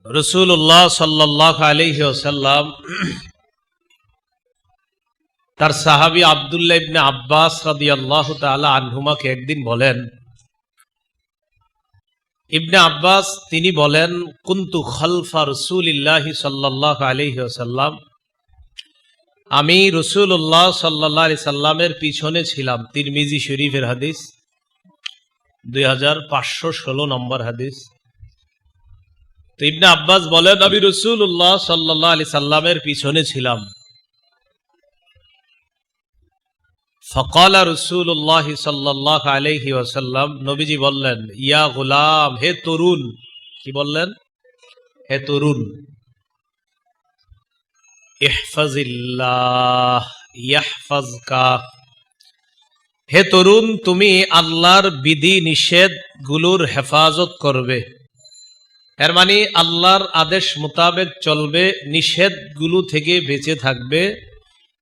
রাসূলুল্লাহ সাল্লাল্লাহু আলাইহি ওয়াসাল্লাম তার সাহাবী আব্দুল্লাহ ইবনে আব্বাস রাদিয়াল্লাহু তাআলা আনহুমাকে একদিন বলেন, ইবনে আব্বাস তিনি বলেন, কুনতু খালফা রাসূলিল্লাহি সাল্লাল্লাহু আলাইহি ওয়াসাল্লাম, আমি রাসূলুল্লাহ সাল্লাল্লাহু আলাইহি সাল্লামের পিছনে ছিলাম। তিরমিজি শরীফের হাদিস, 2516 নম্বর হাদিস। তো ইবনে আব্বাস বলেন, আমি রাসূলুল্লাহ সাল্লাল্লাহু আলাইহি সাল্লামের পিছনে ছিলাম। ফাকালা রাসূলুল্লাহ সাল্লাল্লাহু আলাইহি ওয়াসাল্লাম, নবীজি বললেন, ইয়া গোলাম, হে তরুণ। কি বললেন? হে তরুণ, ইহফাজিল্লাহ ইয়াহফাজকা। হে তরুণ, তুমি আল্লাহর বিধি নিষেধ গুলোর হেফাজত করবে। এর মানে আল্লাহর আদেশ মোতাবেক চলবে, নিষেধ গুলো থেকে বেঁচে থাকবে।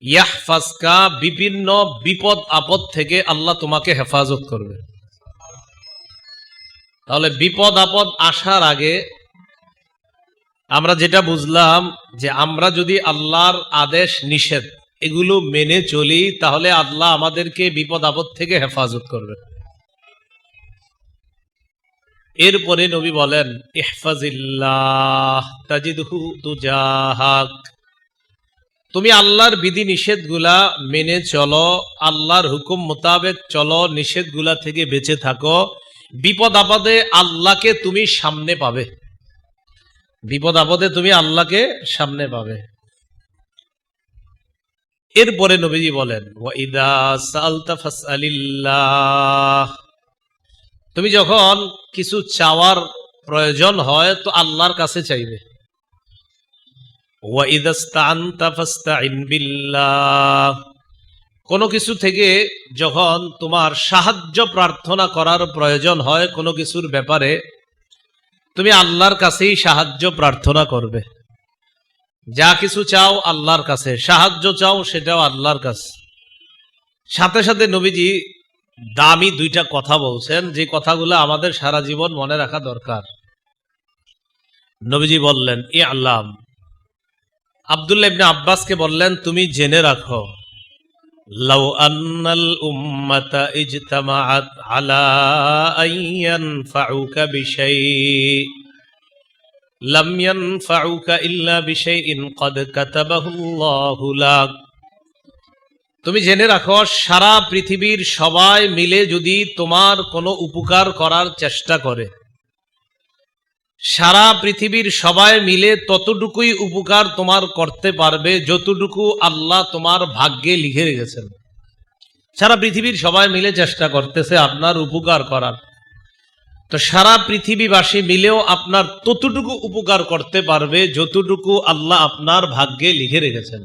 ইয়াহফাজকা, বিভিন্ন বিপদ আপদ থেকে আল্লাহ তোমাকে হেফাজত করবে। তাহলে বিপদ আপদ আসার আগে আমরা যেটা বুঝলাম যে আমরা যদি আল্লাহর আদেশ নিষেধ এগুলো মেনে চলি, তাহলে আল্লাহ আমাদেরকে বিপদ আপদ থেকে হেফাজত করবে। এরপরে নবী বলেন, ইহফাজিল্লাহ তাজিদহু তুজাহাক। তুমি আল্লাহর বিধি নিষেধগুলা মেনে চলো, আল্লাহর হুকুম মোতাবেক চলো, নিষেধগুলা থেকে বেঁচে থাকো। বিপদ আপদে আল্লাহকে তুমি সামনে পাবে। বিপদ আপদে তুমি আল্লাহকে সামনে পাবে। এরপরে নবীজি বলেন, ওয়াইদা সালতা ফাসআলিল্লাহ। তুমি যখন কিছু চাওয়ার প্রয়োজন হয় তো আল্লাহর কাছে চাইবে। ওয়াইদা ইসতাআনতা ফাসতাইন বিল্লাহ। কোনো কিছু থেকে যখন তোমার সাহায্য প্রার্থনা করার প্রয়োজন হয় কোনো কিছুর ব্যাপারে, তুমি আল্লাহর কাছেই সাহায্য প্রার্থনা করবে। যা কিছু চাও আল্লাহর কাছে, সাহায্য চাও সেটাও আল্লাহর কাছে। সাথে সাথে নবীজি দামি দুইটা কথা বলছেন, যে কথাগুলো আমাদের সারা জীবন মনে রাখা দরকার। নবীজি বললেন, ইআলাম, আব্দুল্লাহ ইবনে আব্বাসকে বললেন, তুমি জেনে রাখো, লাউ আন্নাল উম্মাতা ইজতামাআত আলা আন ইয়ানফাউকা বিশাই লাম ইয়ানফাউকা ইল্লা বিশাইইন ক্বাদ কাতাবাহুল্লাহু লাক। তুমি জেনে রাখো, সারা পৃথিবীর সবাই মিলে যদি তোমার কোনো উপকার করার চেষ্টা করে, সারা পৃথিবীর সবাই মিলে ততটুকুই উপকার তোমার করতে পারবে যতটুকু আল্লাহ তোমার ভাগ্যে লিখে রেখেছেন। সারা পৃথিবীর সবাই মিলে চেষ্টা করতেছে আপনার উপকার করার, তো সারা পৃথিবীবাসী মিলেও আপনার ততটুকু উপকার করতে পারবে যতটুকু আল্লাহ আপনার ভাগ্যে লিখে রেখেছেন।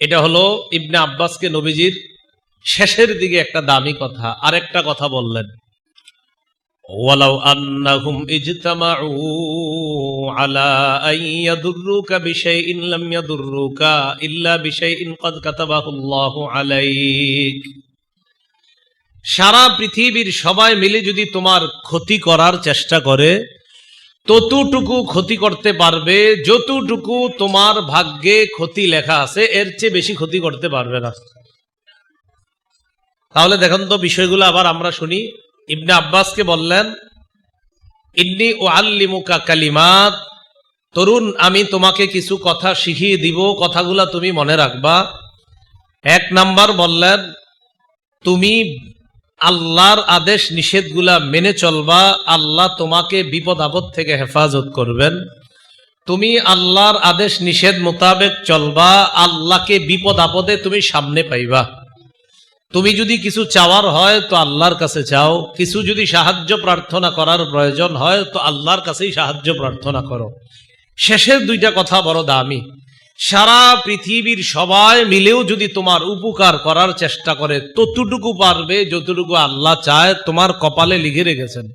এটা হলো ইবনে আব্বাসকে নবীজির শেষের দিকে একটা দামি কথা। আরেকটা কথা বললেন, ওয়ালাউ আন্নাহুম ইজতামাউ আলা আন ইয়াদুররুকা বিশাইইন লাম ইয়াদুররুকা ইল্লা বিশাইইন ক্বাদ কাতাবাহুল্লাহু আলাইক। সারা পৃথিবীর সবাই মিলে যদি তোমার ক্ষতি করার চেষ্টা করে, ততটুকু ক্ষতি করতে পারবে যতটুকু তোমার ভাগ্যে ক্ষতি লেখা আছে, এর চেয়ে বেশি ক্ষতি করতে পারবে না। তাহলে দেখুন তো বিষয়গুলো আবার আমরা শুনি। ইবনে আব্বাসকে বললেন, ইন্নী উআল্লিমুকা কালিমাত, তরুণ আমি তোমাকে কিছু কথা শিখিয়ে দিব, কথাগুলা তুমি মনে রাখবা। এক নাম্বার বললেন, তুমি আল্লাহর আদেশ নিষেধগুলা মেনে চলবা, আল্লাহ তোমাকে বিপদ আপদ থেকে হেফাজত করবেন। তুমি আল্লাহর আদেশ নিষেধ মোতাবেক চলবা, আল্লাহকে বিপদ আপদে তুমি সামনে পাইবা। তুমি যদি কিছু চাওয়ার হয় তো আল্লাহর কাছে চাও, কিছু যদি সাহায্য প্রার্থনা করার প্রয়োজন হয় তো আল্লাহর কাছেই সাহায্য প্রার্থনা করো। শেষের দুইটা কথা বড় দামি। সারা পৃথিবীর সবাই মিলেও যদি তোমার উপকার করার চেষ্টা করে, ততটুকু পারবে যতটুকু আল্লাহ চায়, তোমার কপালে লিখে রেখেছেন।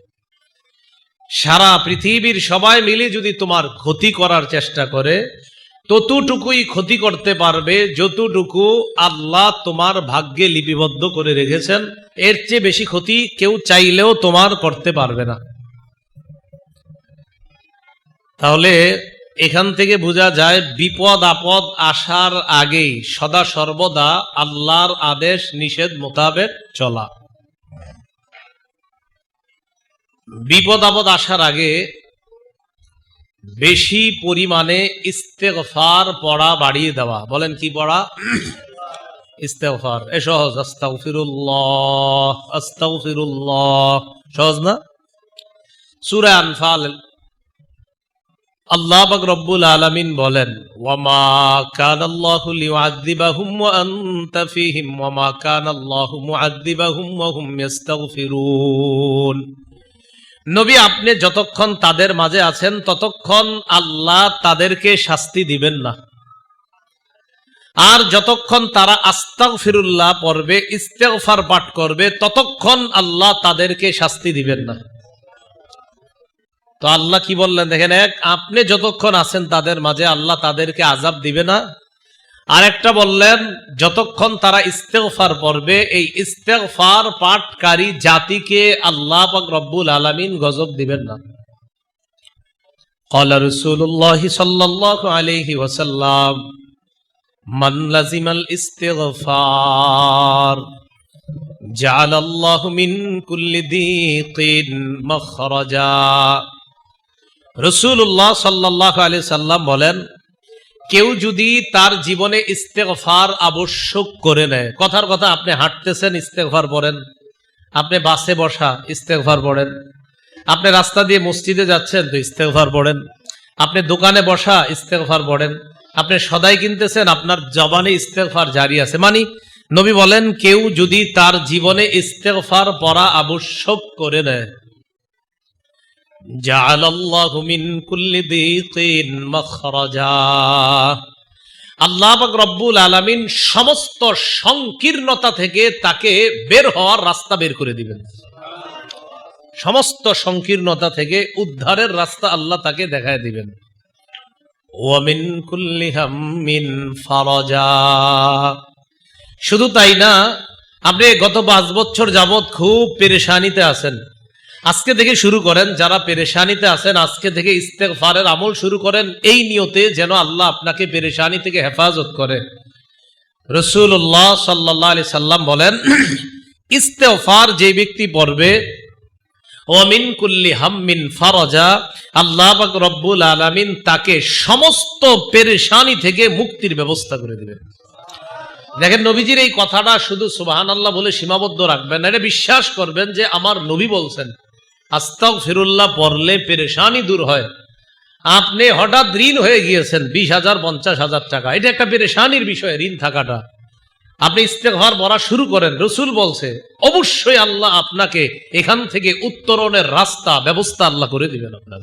সারা পৃথিবীর সবাই মিলে যদি তোমার ক্ষতি করার চেষ্টা করে, ততটুকুই ক্ষতি করতে পারবে যতটুকু আল্লাহ তোমার ভাগ্যে লিপিবদ্ধ করে রেখেছেন। এর চেয়ে বেশি ক্ষতি কেউ চাইলেও তোমার করতে পারবে না। তাহলে এখান থেকে বোঝা যায় বিপদ আপদ আসার আগেই সদা সর্বদা আল্লাহর আদেশ নিষেধ মোতাবেক চলা। বিপদ আপদ আসার আগে বেশি পরিমাণে ইস্তেগফার পড়া বাড়িয়ে দেওয়া। বলেন কি পড়া? ইস্তেগফার। এ সহজ, আস্তাগফিরুল্লাহ আস্তাগফিরুল্লাহ, সহজ না? সূরা আনফাল আল্লাহ পাক রব্বুল আলামিন বলেন, ওয়ামা কানাল্লাহু লিউআযযিবাহুম ওয়া আনতা ফীহিম ওয়ামা কানাল্লাহু মুআযযিবাহুম ওয়া হুম ইস্তাগফিরুন। নবী, আপনি যতক্ষণ তাদের মাঝে আছেন ততক্ষণ আল্লাহ তাদেরকে শাস্তি দিবেন না, আর যতক্ষণ তারা আস্তাগফিরুল্লাহ পড়বে, ইস্তেগফার পাঠ করবে, ততক্ষণ আল্লাহ তাদেরকে শাস্তি দিবেন না। তো আল্লাহ কি বললেন দেখেন, এক, আপনি যতক্ষণ আছেন তাদের মাঝে আল্লাহ তাদেরকে আযাব দিবে না, আর একটা বললেন যতক্ষণ তারা ইস্তেগফার পড়বে, এই ইস্তেগফার পাঠকারী জাতিকে আল্লাহ পাক রব্বুল আলামিন গজব দিবেন না। ক্বালা রাসূলুল্লাহ সাল্লাল্লাহু আলাইহি ওয়াসাল্লাম, মান লাজিমাল ইস্তিগফার জাআলাল্লাহু মিন কুল্লি দীকিন মাখরাজা। রাসূলুল্লাহ সাল্লাল্লাহু আলাইহি সাল্লাম বলেন, কেউ যদি তার জীবনে ইস্তেগফার আবশ্যক করে নেয়, কথার কথা আপনি হাঁটতেছেন ইস্তেগফার পড়েন, আপনি বাসে বসা ইস্তেগফার পড়েন, আপনি রাস্তা দিয়ে মসজিদে যাচ্ছেন তো ইস্তেগফার পড়েন, আপনি দোকানে বসা ইস্তেগফার পড়েন, আপনি সদাই কিনতেছেন আপনার জবানে ইস্তেগফার জারি আছে। মানে নবী বলেন, কেউ যদি তার জীবনে ইস্তেগফার পড়া আবশ্যক করে নেয়, জাআলাল্লাহু মিন কুল্লি দীকিন মাখরাজা, আল্লাহ পাক রব্বুল আলামিন সমস্ত সংকীর্ণতা থেকে তাকে বের হওয়ার রাস্তা বের করে দিবেন। সমস্ত সংকীর্ণতা থেকে উদ্ধারের রাস্তা আল্লাহ তাকে দেখায় দিবেন। ওয়া মিন কুল্লি হাম্মিন ফারাজা। শুধু তাই না, আপনি গত 5 বছর যাবত খুব পেরেশানিতে আছেন, আজকে থেকে শুরু করেন, যারা পেরেশানিতে আছেন আজকে থেকে ইস্তেগফারের আমল শুরু করেন, এই নিয়তে যেন আল্লাহ আপনাকে পেরেশানি থেকে হেফাজত করে। রাসূলুল্লাহ সাল্লাল্লাহু আলাইহি সাল্লাম বলেন, ইস্তেগফার যে ব্যক্তি পড়বে, ওয়া মিন কুল্লি হাম্মিন ফারাজা, আল্লাহ পাক রব্বুল আলামিন তাকে সমস্ত পেরেশানি থেকে মুক্তির ব্যবস্থা করে দিবেন। দেখেন, নবীজির এই কথাটা শুধু সুবহানাল্লাহ বলে সীমাবদ্ধ রাখবেন না, এটা বিশ্বাস করবেন যে আমার নবী বলছেন আস্তাগফিরুল্লাহ পড়লে পেরেশানি দূর হয়। আপনি হঠাৎ ঋণ হয়ে গিয়েছেন 20,000 50,000 টাকা, এটা একটা পেরেশানির বিষয়, ঋণ থাকাটা। আপনি ইস্তেগফার পড়া শুরু করেন, রাসূল বলছে অবশ্যই আল্লাহ আপনাকে এখান থেকে উত্তরণের রাস্তা ব্যবস্থা আল্লাহ করে দিবেন আপনার।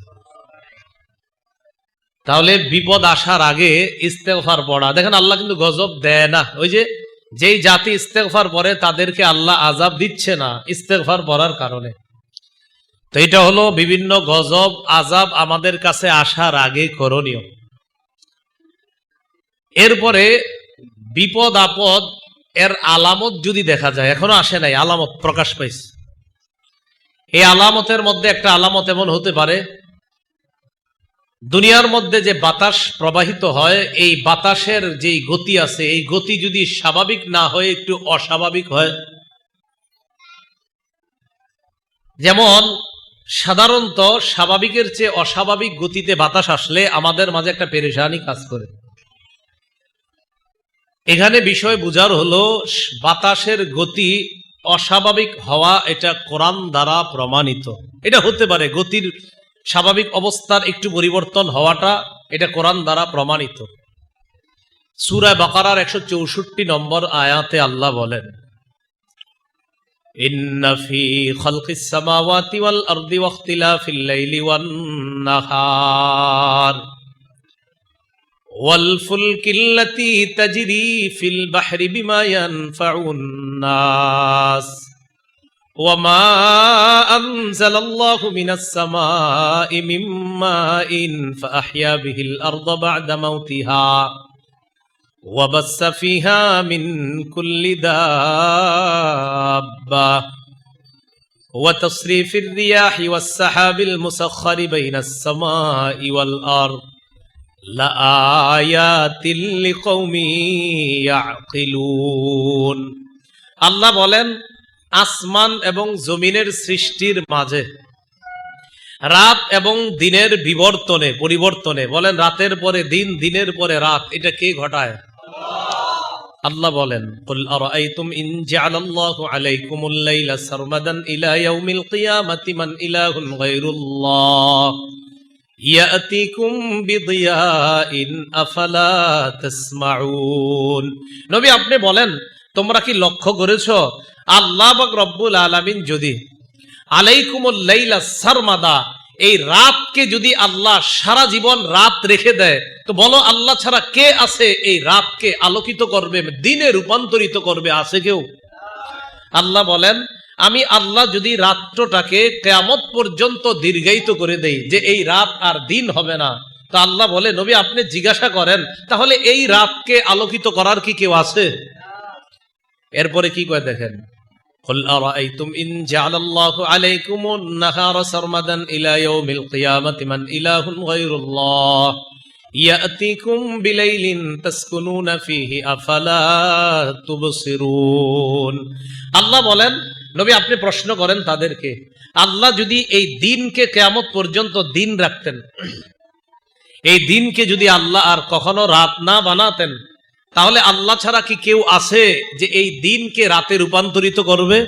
তাহলে বিপদ আসার আগে ইস্তেগফার পড়া। দেখেন, আল্লাহ কিন্তু গজব দেয় না। ওই যে যেই জাতি ইস্তেগফার পড়ে তাদেরকে আল্লাহ আযাব দিচ্ছে না ইস্তেগফার পড়ার কারণে। তো এটা হলো বিভিন্ন গজব আযাব আমাদের কাছে আসার আগে করণীয়। এরপরে বিপদ আপদ এর আলামত যদি দেখা যায়, এখনো আসে নাই, আলামত প্রকাশ পাইছে। এই আলামতের মধ্যে একটা আলামত এমন হতে পারে, দুনিয়ার মধ্যে যে বাতাস প্রবাহিত হয়, এই বাতাসের যে গতি আছে, এই গতি যদি স্বাভাবিক না হয়ে একটু অস্বাভাবিক হয়। যেমন সাধারণত স্বাভাবিকের চেয়ে অস্বাভাবিক গতিতে বাতাস আসলে আমাদের মাঝে একটা পেরেশানি কাজ করে। এখানে বিষয় বুঝার হলো, বাতাসের গতি অস্বাভাবিক হওয়া এটা কোরআন দ্বারা প্রমাণিত। এটা হতে পারে গতির স্বাভাবিক অবস্থার একটু পরিবর্তন হওয়াটা, এটা কোরআন দ্বারা প্রমাণিত। সূরা বাকারার 164 নম্বর আয়াতে আল্লাহ বলেন, ইন্না ফি খালকিস সামাওয়াতি ওয়াল আরদি ওয়াখতিলাফিল লাইলি ওয়ান নাহার ওয়াল ফুলকিল্লাতী তাজরি ফিল বাহরি বিমা ইয়ানফাউন নাস ওয়ামা আনজালাল্লাহু মিনাস সামাই মিন মাইন ফাআহইয়া বিহিল আরদা বা'দা মাউতিহা ওয়াবাসসা ফিহা মিন কুল্লি দাব্বা। ওয়া তাসরিফির রিয়াহি ওয়াস সাহাবিল মুসাখখারি বাইনাস সামাই ওয়াল আরদ লাআয়াতিল লিকাউমি ইয়াকিলুন। আল্লাহ বলেন, আসমান এবং জমিনের সৃষ্টির মাঝে, রাত এবং দিনের পরিবর্তনে বলেন, রাতের পরে দিন, দিনের পরে রাত, এটা কে ঘটায়? আল্লাহ বলেন, কুল আরাআইতুম ইন জাআলাল্লাহু আলাইকুমুল লাইলা সারমাদান ইলা ইয়াউমিল কিয়ামাতি মান ইলাহুন গায়রুল্লাহ ইয়াতিকুম বিদিয়াইন আফালা তাসমাউন। নবী, আপনি বলেন, তোমরা কি লক্ষ্য করেছো আল্লাহ পাক রব্বুল আলামিন যদি আলাইকুমুল লাইলা সারমাদা, এই রাতকে যদি আল্লাহ সারা জীবন রাত রেখে দেয়, তো বলো আল্লাহ ছাড়া কে আছে এই রাতকে আলোকিত করবে, দিনে রূপান্তরিত করবে? আছে কেউ? আল্লাহ বলেন, আমি আল্লাহ যদি রাত্রটাকে কিয়ামত পর্যন্ত দীর্ঘায়িত করে দেই, যে এই রাত আর দিন হবে না, তো আল্লাহ বলে, নবী আপনি জিজ্ঞাসা করেন, তাহলে এই রাতকে আলোকিত করার কি কেউ আছে? এরপরে কি কয় দেখেন, কুল আরাআইতুম ইন জাআলাল্লাহু আলাইকুমুন নাহারা সারমাদান ইলা ইয়াউমিল কিয়ামাতি মান ইলাহুন গায়রুল্লাহ ইয়াতিকুম বিলাইলিন তাসকুনুনা ফীহি আফালা তুবসিরুন। আল্লাহ বলেন, নবী আপনি প্রশ্ন করেন তাদেরকে, আল্লাহ যদি এই দিনকে কিয়ামত পর্যন্ত দিন রাখতেন, এই দিনকে যদি আল্লাহ আর কখনো রাত না বানাতেন, তাহলে আল্লাহ ছাড়া কি কেউ আছে যে এই দিনকে রাতে রূপান্তরিত করবে?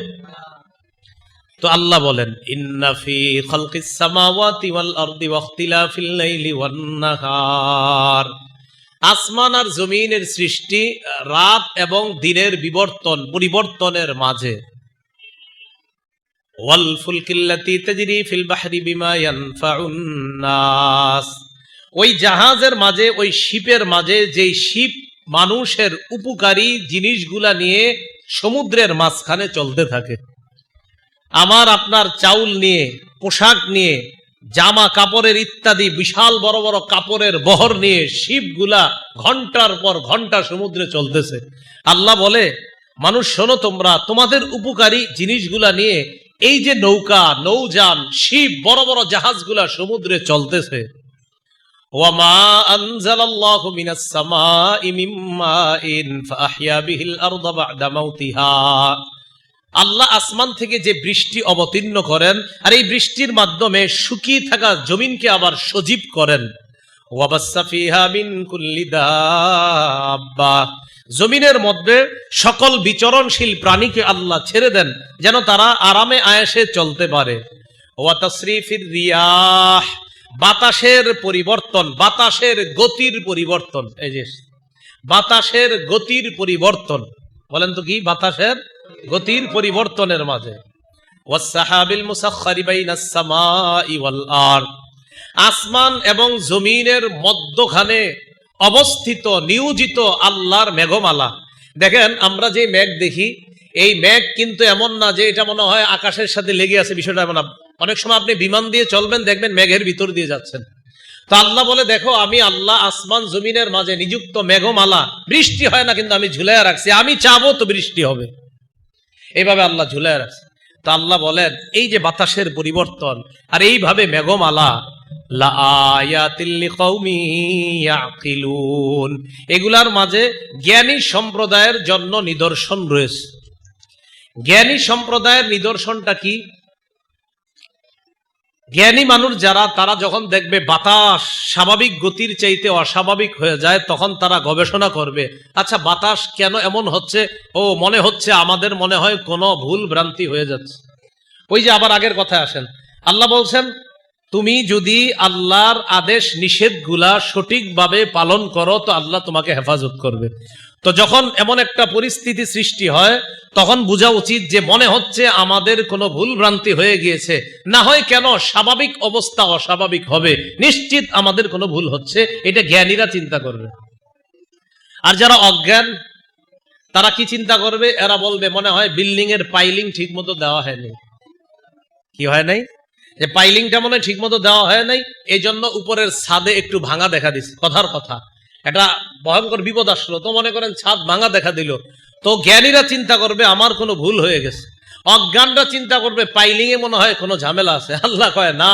তো আল্লাহ বলেন, ইন্না ফি খালকিস সামাওয়াতি ওয়াল আরদি ওয়া ইখতিলাফিল লাইলি ওয়ান নাহার, আসমান আর জমিনের সৃষ্টি, রাত এবং দিনের পরিবর্তনের মাঝে, ওয়াল ফুলকিল্লাতি তাজরি ফিল বাহরি বিমা ইয়ানফাউন নাস, ওই জাহাজের মাঝে, ওই শিপের মাঝে, যেই শিপ মানুষের উপকারী জিনিসগুলা নিয়ে সমুদ্রের মাঝখানে চলতে থাকে। আমার আপনার চাউল নিয়ে, পোশাক নিয়ে, জামা কাপড়ের ইত্যাদি বিশাল বড় বড় কাপড়ের বহর নিয়ে শিপগুলা ঘন্টার পর ঘন্টা সমুদ্রে চলতেছে। আল্লাহ বলে, মানুষ শোনো, তোমরা তোমাদের উপকারী জিনিসগুলা নিয়ে এই যে নৌকা, নৌযান, শিপ, বড় বড় জাহাজগুলা সমুদ্রে চলতেছে, ওয়ামা আনজালাল্লাহু মিনাস সামাই মিন মাইন ফাআহইয়া বিহিল আরদা বা'দা মাউতিহা, আল্লাহ আসমান থেকে যে বৃষ্টি অবতীর্ণ করেন, আর এই বৃষ্টির মাধ্যমে শুকিয়ে থাকা জমিনকে আবার সজীব করেন। ওয়াবাসসা ফিহা মিন কুল্লি দাব্বা, জমিনের মধ্যে সকল বিচরণশীল প্রাণীকে আল্লাহ ছেড়ে দেন, যেন তারা আরামে আয়েশে চলতে পারে। ওয়া তাসরিফির রিয়াহ, বাতাসের পরিবর্তন, বাতাসের গতির পরিবর্তন, এই যে বাতাসের গতির পরিবর্তন, বলেন তো কি? বাতাসের গতির পরিবর্তনের মাঝে, ওয়াস সাহাবিল মুসাখখারি বাইনাস সামাই ওয়াল আরদ, আসমান এবং জমিনের মধ্যখানে অবস্থিত নিয়োজিত আল্লাহর মেঘমালা। দেখেন, আমরা যে মেঘ দেখি, এই মেঘ কিন্তু এমন না যে এটা মনে হয় আকাশের সাথে লেগে আছে, বিষয়টা এমন না। অনেক সময় আপনি বিমান দিয়ে চলবেন, দেখবেন মেঘের ভিতর দিয়ে যাচ্ছেন। তো আল্লাহ বলে, দেখো আমি আল্লাহ আসমান জমিনের মাঝে নিযুক্ত মেঘমালা, বৃষ্টি হয় না কিন্তু আমি ঝুলাইয়া রাখছি, আমি চাবো তো বৃষ্টি হবে, এইভাবে আল্লাহ ঝুলাইয়া রাখছে। তো আল্লাহ বলেন, এই যে বাতাসের পরিবর্তন আর এইভাবে মেঘমালা, লাআয়াতিল লিকাউমি ইয়াকিলুন, এগুলার মাঝে জ্ঞানী সম্প্রদায়ের জন্য নিদর্শন রয়েছে। জ্ঞানী সম্প্রদায়ের নিদর্শনটা কি? জ্ঞানী মানুষ যারা, তারা যখন দেখবে বাতাস স্বাভাবিক গতির চাইতে অস্বাভাবিক হয়ে যায়, তখন তারা গবেষণা করবে, আচ্ছা বাতাস কেন এমন হচ্ছে, ও মনে হচ্ছে আমাদের মনে হয় কোনো ভুল ভ্রান্তি হয়ে যাচ্ছে। ওই যে আবার আগের কথায় আসেন, আল্লাহ বলছেন, তুমি যদি আল্লাহর আদেশ নিষেধগুলা সঠিকভাবে পালন করো, তো আল্লাহ তোমাকে হেফাজত করবে। তো যখন এমন একটা পরিস্থিতি সৃষ্টি হয়, তখন বোঝা উচিত যে মনে হচ্ছে আমাদের কোনো ভুল ভ্রান্তি হয়ে গিয়েছে, না হয় কেন স্বাভাবিক অবস্থা অস্বাভাবিক হবে, নিশ্চিত আমাদের কোনো ভুল হচ্ছে, এটা জ্ঞানীরা চিন্তা করবে। আর যারা অজ্ঞান, তারা কি চিন্তা করবে? এরা বলবে, মনে হয় বিল্ডিং এর পাইলিং ঠিক মতো দেওয়া হয়নি। কি হয় নাই? যে পাইলিংটা মনে হয় ঠিক মতো দেওয়া হয় নাই, এই জন্য উপরের ছাদে একটু ভাঙা দেখা দিচ্ছে। কথার কথা, এটা ভয়ঙ্কর বিপদ আসলো, তো মনে করেন ছাদ ভাঙা দেখা দিল, তো জ্ঞানীরা চিন্তা করবে আমার কোনো ভুল হয়ে গেছে। অজ্ঞানরা চিন্তা করবে পাইলিং এ মনে হয় কোনো ঝামেলা আছে। আল্লাহ কয় না,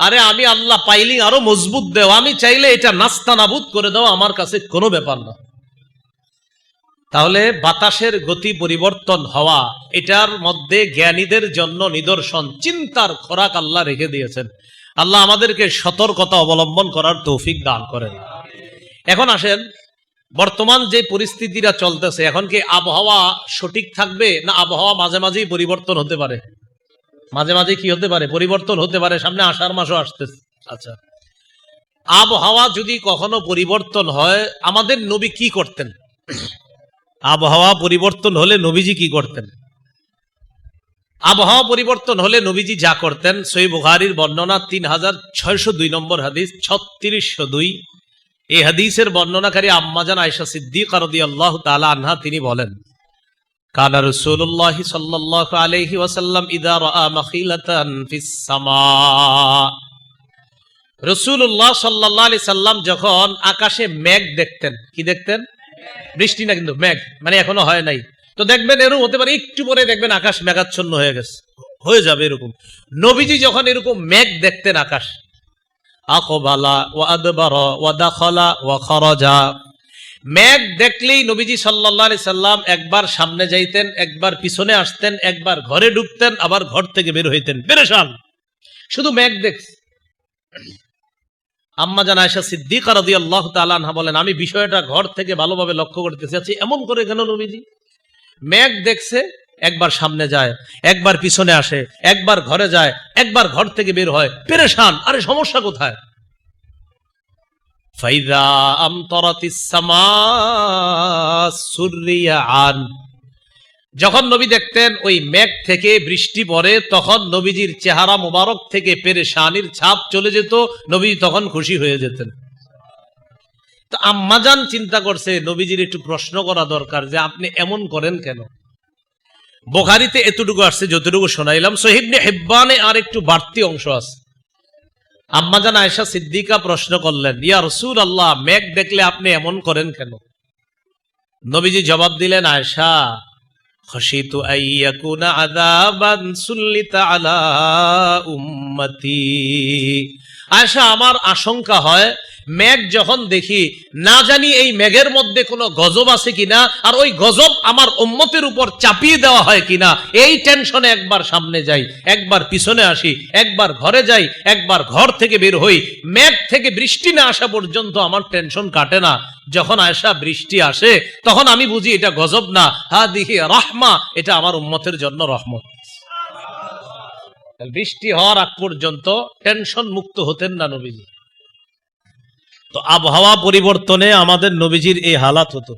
আরে আমি আল্লাহ পাইলিং আরো মজবুত দেও, আমি চাইলে এটা নাস্তানাবুদ করে দাও, আমার কাছে কোনো ব্যাপার না। তাহলে বাতাসের গতি পরিবর্তন হওয়া, এটার মধ্যে জ্ঞানীদের জন্য নিদর্শন, চিন্তার খোরাক আল্লাহ রেখে দিয়েছেন। আল্লাহ আমাদেরকে সতর্কতা অবলম্বন করার তৌফিক দান করেন। এখন আসেন, বর্তমান যে পরিস্থিতিটা চলতেছে, এখন কি আবহাওয়া সঠিক থাকবে, না আবহাওয়া মাঝে মাঝেই পরিবর্তন হতে পারে? মাঝে মাঝে কি হতে পারে? পরিবর্তন হতে পারে। সামনে আষাঢ় মাসও আসতেছে। আচ্ছা, আবহাওয়া যদি কখনো পরিবর্তন হয়, আমাদের নবী কি করতেন? আবহাওয়া পরিবর্তন হলে নবীজি কি করতেন? আবহাওয়া পরিবর্তন হলে নবীজি যা করতেন, সহিহ বুখারীর বর্ণনা 3602 নম্বর হাদিস, 3602। এই হাদিসের বর্ণনাকারী আম্মাজান আয়েশা সিদ্দিকা রাদিয়াল্লাহু তাআলা আনহা, তিনি বলেন, কানা রাসূলুল্লাহ সাল্লাল্লাহু আলাইহি ওয়াসাল্লাম ইযা রাআ মাখিলাতান ফিস সামা। রাসূলুল্লাহ সাল্লাল্লাহু আলাইহি সাল্লাম যখন আকাশে মেঘ দেখতেন, কি দেখতেন? বৃষ্টি না, কিন্তু মেঘ, মানে এখনো হয় নাই। তো দেখবেন এরকম হতে পারে, একটু পরে দেখবেন আকাশ মেঘাচ্ছন্ন হয়ে গেছে, হয়ে যাবে এরকম। নবীজি যখন এরকম মেঘ দেখতেন আকাশ, আকবালা ওয়া আদবারা ওয়া দাখালা ওয়া খারাজা, মেঘ দেখলেই নবীজি সাল্লাল্লাহু আলাইহি সাল্লাম একবার সামনে যাইতেন, একবার পিছনে আসতেন, একবার ঘরে ঢুকতেন, আবার ঘর থেকে বের হইতেন, পেরেশান, শুধু মেঘ দেখছে। আম্মা জান আয়েশা সিদ্দিকা রাদিয়াল্লাহু তাআলা আনহা বলেন, আমি বিষয়টা ঘর থেকে ভালোভাবে লক্ষ্য করতেছি, আচ্ছা এমন করে কেন নবীজি? মেঘ দেখছে, একবার সামনে যায়, একবার পিছনে আসে, একবার ঘরে যায়, একবার ঘর থেকে বের হয়, পেরেশান, আরে সমস্যা কোথায়? ফাইদা আমতারাতিস সামা সুররিয়া আন, যখন নবী দেখতেন ওই মেঘ থেকে বৃষ্টি পড়ে, তখন নবীজির চেহারা মোবারক থেকে পেরেশানির ছাপ চলে যেত, নবী তখন খুশি হয়ে যেতেন। তো আম্মাজান চিন্তা করছে নবীজির একটু প্রশ্ন করা দরকার, যে আপনি এমন করেন কেন? বুখারীতে এতটুকু আসছে যতটুকু শোনাইলাম, সহিহ ইবনে হিব্বানে আর একটু বাড়তি অংশ আছে। আম্মাজান আয়েশা সিদ্দিকা প্রশ্ন করলেন, ইয়া রাসূলুল্লাহ, মেঘ দেখলে আপনি এমন করেন কেন? নবীজি জবাব দিলেন, আয়েশা, খাশিতু আইয়াকুনা আযাবান সুল্লিতা আলা উম্মতি। আয়েশা, আমার আশঙ্কা হয় মেঘ যখন দেখি, না জানি এই মেঘের মধ্যে কোনো গজব আছে কিনা, আর ওই গজব আমার উম্মতের উপর চাপিয়ে দেওয়া হয় কিনা, এই টেনশনে একবার সামনে যাই, একবার পিছনে আসি, একবার ঘরে যাই, একবার ঘর থেকে বের হই, মেঘ থেকে বৃষ্টি না আসা পর্যন্ত আমার টেনশন কাটে না। যখন আয়েশা বৃষ্টি আসে, তখন আমি বুঝি এটা গজব না, হাদিহি রাহমা, এটা আমার উম্মতের জন্য রহমত। বৃষ্টি হওয়ার আগ পর্যন্ত টেনশন মুক্ত হতেন না নবীজি। তো আবহাওয়া পরিবর্তনে আমাদের নবীজির এই হালাত হতো।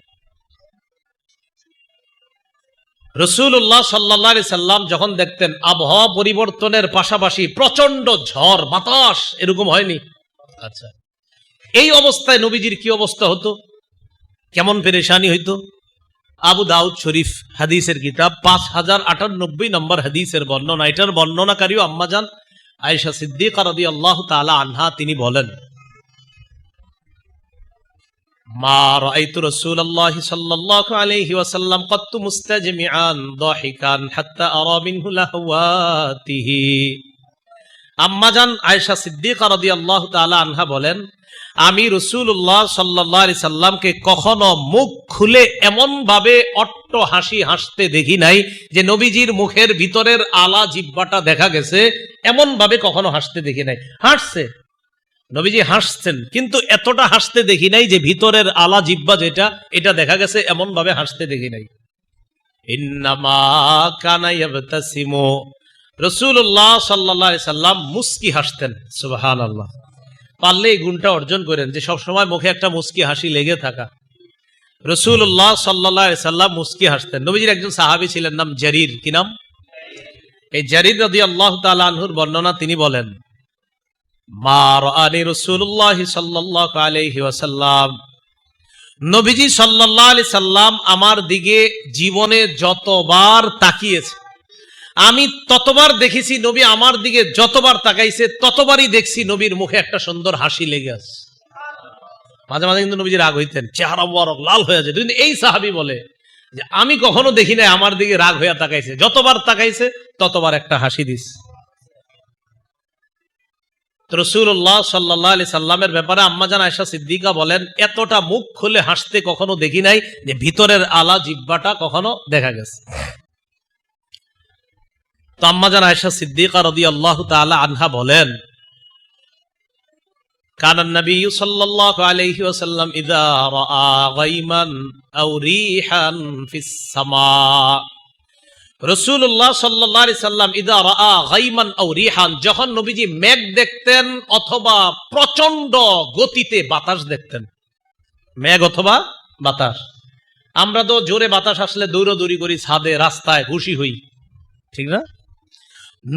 রাসূলুল্লাহ সাল্লাল্লাহু আলাইহি সাল্লাম যখন দেখতেন আবহাওয়া পরিবর্তনের পাশাপাশি প্রচন্ড ঝড় বাতাস, এরকম হয়নি? আচ্ছা, এই অবস্থায় নবীজির কি অবস্থা হতো, কেমন পেরেশানি হইতো? আবু দাউদ শরীফ হাদিসের কিতাব 5098 নম্বর হাদিসের বর্ণনা, এটার বর্ণনাকারীও আম্মাজান আয়েশা সিদ্দিকা রাদিয়াল্লাহু তাআলা আনহা, তিনি বলেন, মা রাআইতু রাসূলুল্লাহ সাল্লাল্লাহু আলাইহি ওয়াসাল্লাম কত্তু মুস্তাজমিআন দাহিকান হাত্তা আরা মিনহু লাহওয়াতিহি। আম্মাজান আয়েশা সিদ্দিকা রাদিয়াল্লাহু তাআলা আনহা বলেন, আমি রাসূলুল্লাহ সাল্লাল্লাহু আলাইহি সাল্লামকে কখনো মুখ খুলে এমন ভাবে অট্ট হাসি হাসতে দেখি নাই যে নবীজির মুখের ভিতরের আলা জিহ্বাটা দেখা গেছে, এমন ভাবে কখনো হাসতে দেখি নাই। হাসছে, নবীজি হাসছেন, কিন্তু এতটা হাসতে দেখি নাই যে ভিতরের আলা জিহ্বা যেটা, এটা দেখা গেছে, এমন ভাবে হাসতে দেখি নাই। ইন্নামা কানা ইয়াবতাসিমু, রাসূলুল্লাহ সাল্লাল্লাহু আলাইহি সাল্লাম মুস্কি হাসতেন। সুবহানাল্লাহ, পারলে এই গুণটা অর্জন করেন যে সব সময় মুখে একটা মুস্কি হাসি লেগে থাকা। রাসূলুল্লাহ সাল্লাল্লাহু আলাইহি সাল্লাম মুস্কি হাসতেন। নবীজির একজন সাহাবী ছিলেন, নাম জারীর। কি নাম? এই জারীর রাদিয়াল্লাহু তাআলা আনহুর বর্ণনা, তিনি বলেন, মা রাআনি রাসূলুল্লাহ সাল্লাল্লাহু আলাইহি ওয়াসাল্লাম, নবীজি সাল্লাল্লাহু আলাইহি সাল্লাম আমার দিকে জীবনে যতবার তাকিয়েছে, আমি ততবার দেখেছি নবী আমার দিকে যতবার তাকাইছে, ততবারই দেখছি নবীর মুখে একটা সুন্দর হাসি লেগে আছে। মাঝে মাঝে কিন্তু নবীজি রাগ হইতেন, চেহারা বড় লাল হয়ে যায়। কিন্তু এই সাহাবী বলে, যে আমি কখনো দেখি নাই আমার দিকে রাগ হইয়া তাকাইছে, যতবার তাকাইছে ততবার একটা হাসি দিস। রাসূলুল্লাহ সাল্লাল্লাহু আলাইহি সাল্লামের ব্যাপারে আম্মাজান আয়েশা সিদ্দিকা বলেন, এতটা মুখ খুলে হাসতে কখনো দেখি নাই যে ভিতরের আলা জিহ্বাটা কখনো দেখা গেছে। তো আম্মাজান আয়েশা সিদ্দিকা রাদিয়াল্লাহু তাআলা আনহা বলেন, কানান নবী সাল্লাল্লাহু আলাইহি ওয়াসাল্লাম ইযা রাআ গায়মান আও রিহান ফিস সামা, রাসূলুল্লাহ সাল্লাল্লাহু আলাইহি সাল্লাম ইযা রাআ গায়মান আও রিহান, যখন নবীজি মেঘ দেখতেন অথবা প্রচন্ড গতিতে বাতাস দেখতেন, মেঘ অথবা বাতাস। আমরা তো জোরে বাতাস আসলে দৌড়াদৌড়ি করি ছাদে রাস্তায়, খুশি হই, ঠিক না?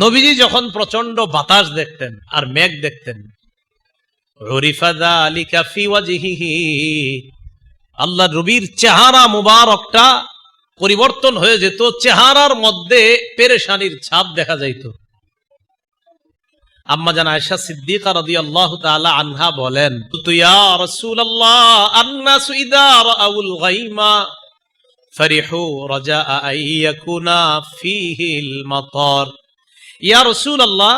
নবীজি যখন প্রচন্ড বাতাস দেখতেন আর মেঘ দেখতেন, উরিফা যালিকা ফি ওয়াজহিহি, আল্লাহ নবীর চেহারা মুবারকটা পরিবর্তন হয়ে যেত, চেহারার মধ্যে পেরেশানির ছাপ দেখা যাইত। আম্মাজান আয়েশা সিদ্দিকা রাদিয়াল্লাহু তাআলা আনহা বলেন, ইয়া রাসূলুল্লাহ আন-নাসু ইযা রাআউল গায়মা ফারিহু রাজা আন ইয়াকুনা ফীহিল মাতার। ইয়া রাসূলুল্লাহ,